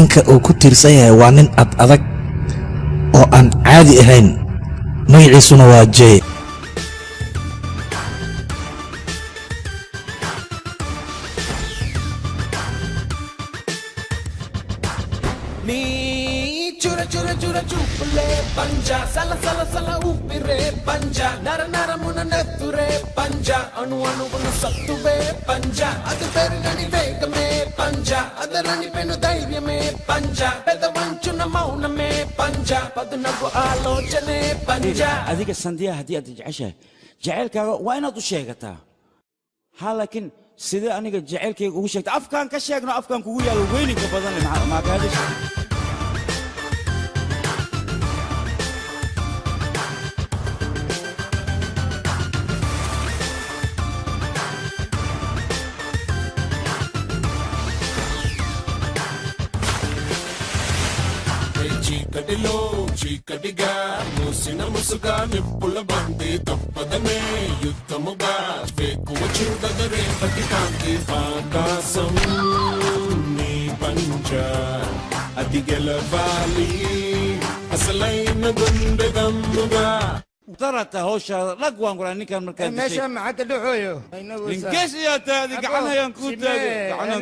ninka uu ku tiirsan yahay waa nin ad adag oo aan caadi ahayn magaciisuna waa jay Panja, sala sala sala upire panja, nara nara muna netture panja, anu anu muna sattuve panja, adu pergani vegame panja, adarani penu dhairyame panja, pedavanchuna mauname panja, padunagu aalojane panja. adiga sandiya haddii aad jeceshahay jacaylkaaga waa inaad u sheegataa ha laakiin sidee aniga jacaylkayga ugu sheegta afkaan ka sheegno afkaan kugu yaalo weyninka badan leh maa ka hadasha చీకటిగా మూసిన ముసుగా నిప్పుల బండి తప్పదనే యుద్ధముగా వేకువ చూడదరే పటి కాంతి ఆకాశం నీ పంచ అది గెలవాలి అసలైన గుండె దమ్ముగా ترى هوشا لقوان قرا نكان مركز ماشي مع تدعوه انكسي يا تادي قعنا ينكوت قعنا